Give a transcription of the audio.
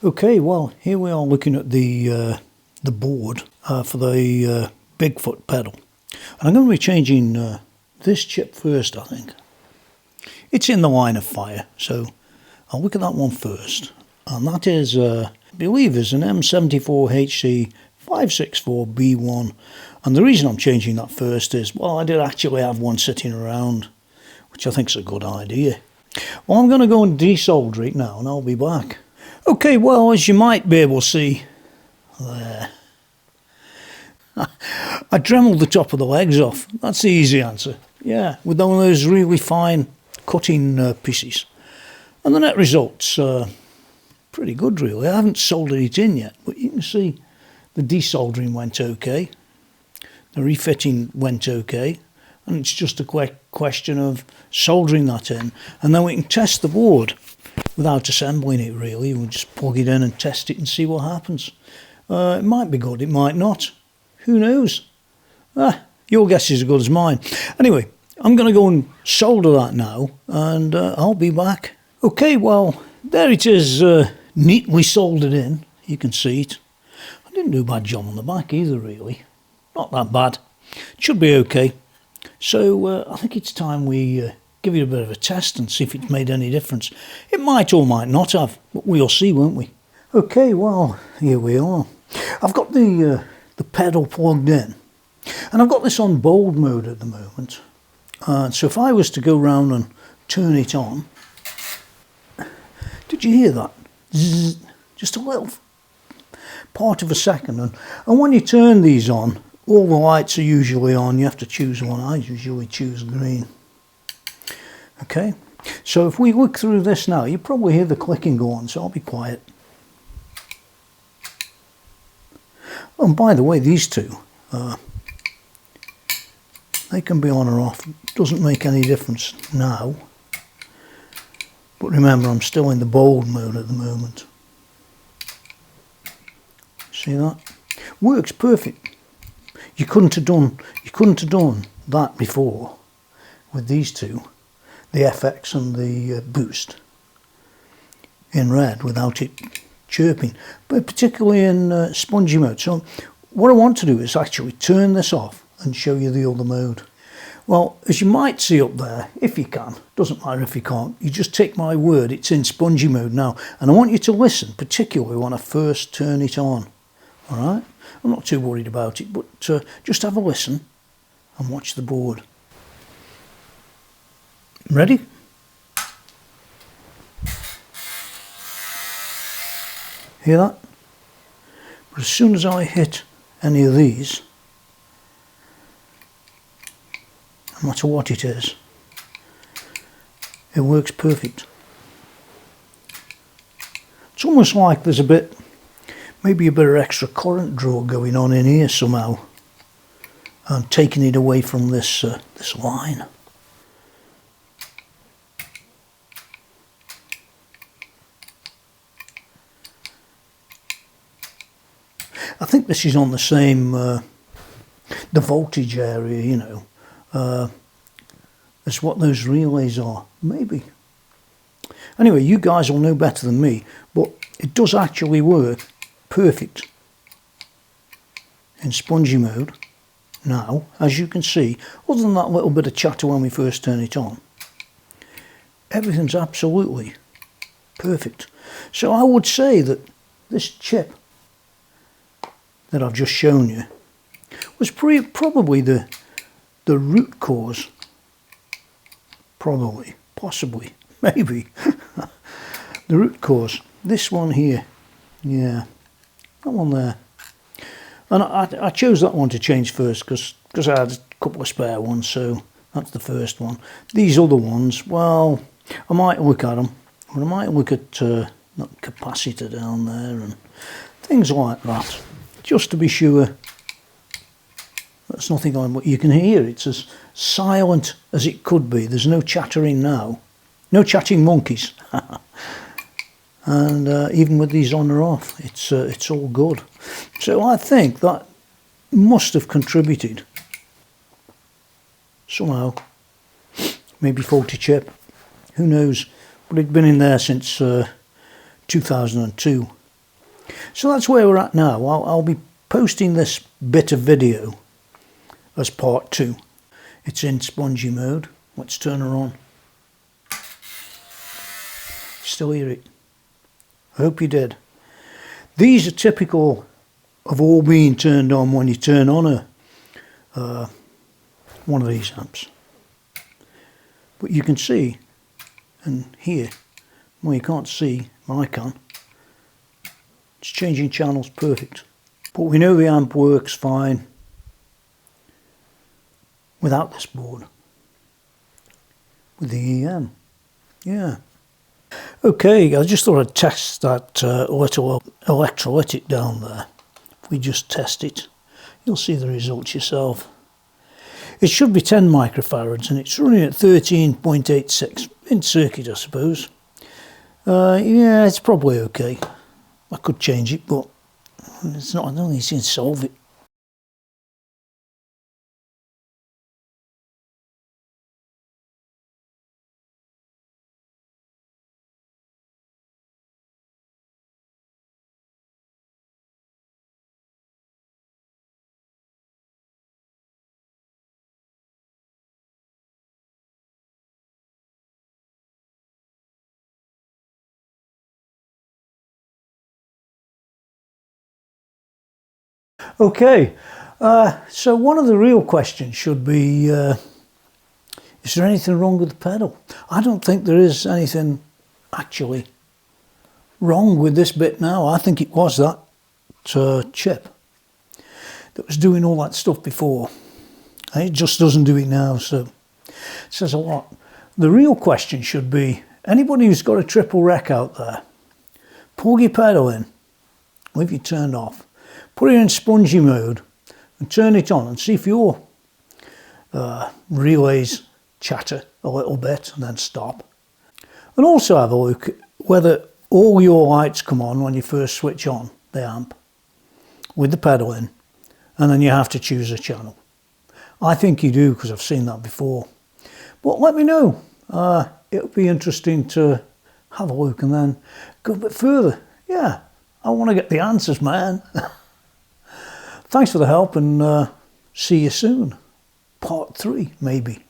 Okay, well, here we are looking at the board for the Bigfoot pedal. And I'm going to be changing this chip first, I think. It's in the line of fire, so I'll look at that one first. And that is, I believe, is an M74HC564B1. And the reason I'm changing that first is, well, I did actually have one sitting around, which I think is a good idea. Well, I'm going to go and desolder it now, and I'll be back. Okay, well, as you might be able to see there, I dremeled the top of the legs off. That's the easy answer. Yeah, with one of those really fine cutting pieces. And the net result's pretty good, really. I haven't soldered it in yet, but you can see the desoldering went okay. The refitting went okay. And it's just a question of soldering that in. And then we can test the board without assembling it, really. We'll just plug it in and test it and see what happens. It might be good, it might not. Who knows? Your guess is as good as mine. Anyway, I'm going to go and solder that now, and I'll be back. Okay, well, there it is, neatly soldered in. You can see it. I didn't do a bad job on the back either, really. Not that bad. It should be okay. So I think it's time we give it a bit of a test and see if it's made any difference. It might or might not have, but we'll see, won't we? Okay, well, here we are. I've got the pedal plugged in, and I've got this on bold mode at the moment. So if I was to go round and turn it on, did you hear that? Zzz, just a little part of a second. And when you turn these on, all the lights are usually on. You have to choose one. I usually choose green. Okay, so if we look through this now, you probably hear the clicking go on, so I'll be quiet. Oh, and by the way, these two, they can be on or off. It doesn't make any difference now. But remember, I'm still in the bold mode at the moment. See that? Works perfect. You couldn't have done that before with these two, the FX and the boost in red, without it chirping, but particularly in spongy mode. So what I want to do is actually turn this off and show you the other mode. Well, as you might see up there, if you can, doesn't matter if you can't, you just take my word, it's in spongy mode now, and I want you to listen, particularly when I first turn it on. Alright? I'm not too worried about it, but just have a listen and watch the board. Ready? Hear that? But as soon as I hit any of these, no matter what it is, it works perfect. It's almost like there's maybe a bit of extra current draw going on in here somehow, and taking it away from this line. I think this is on the same, the voltage area, you know, as what those relays are, maybe. Anyway, you guys will know better than me, but it does actually work perfect in spongy mode now, as you can see. Other than that little bit of chatter when we first turn it on, everything's absolutely perfect. So I would say that this chip that I've just shown you was probably the root cause, possibly, maybe, the root cause. This one here, yeah, that one there. And I chose that one to change first because I had a couple of spare ones, so that's the first one. These other ones, well, I might look at them, but I might look at that capacitor down there and things like that, just to be sure that's nothing on what you can hear. It's as silent as it could be. There's no chattering now, no chatting monkeys. And even with these on or off, it's all good. So I think that must have contributed somehow. Maybe faulty chip, who knows? But it'd been in there since 2002, So that's where we're at now. I'll be posting this bit of video as part 2. It's in spongy mode. Let's turn her on. Still hear it? I hope you did. These are typical of all being turned on when you turn on one of these amps. But you can see and hear, well, you can't see, I can. It's changing channels perfect. But we know the amp works fine without this board, with the EM. Yeah. Okay, I just thought I'd test that little electrolytic down there. If we just test it, you'll see the results yourself. It should be 10 microfarads and it's running at 13.86 in circuit, I suppose. Yeah, it's probably okay. I could change it, but it's not. I don't think it's going to solve it. Okay, so one of the real questions should be, is there anything wrong with the pedal? I don't think there is anything actually wrong with this bit now. I think it was that chip that was doing all that stuff before. It just doesn't do it now, so it says a lot. The real question should be, anybody who's got a triple rec out there, plug your pedal in, leave it turned off, put it in spongy mode and turn it on and see if your relays chatter a little bit and then stop. And also have a look at whether all your lights come on when you first switch on the amp with the pedal in, and then you have to choose a channel. I think you do, because I've seen that before. But let me know. It'll be interesting to have a look and then go a bit further. Yeah, I want to get the answers, man. Thanks for the help and see you soon. Part 3, maybe.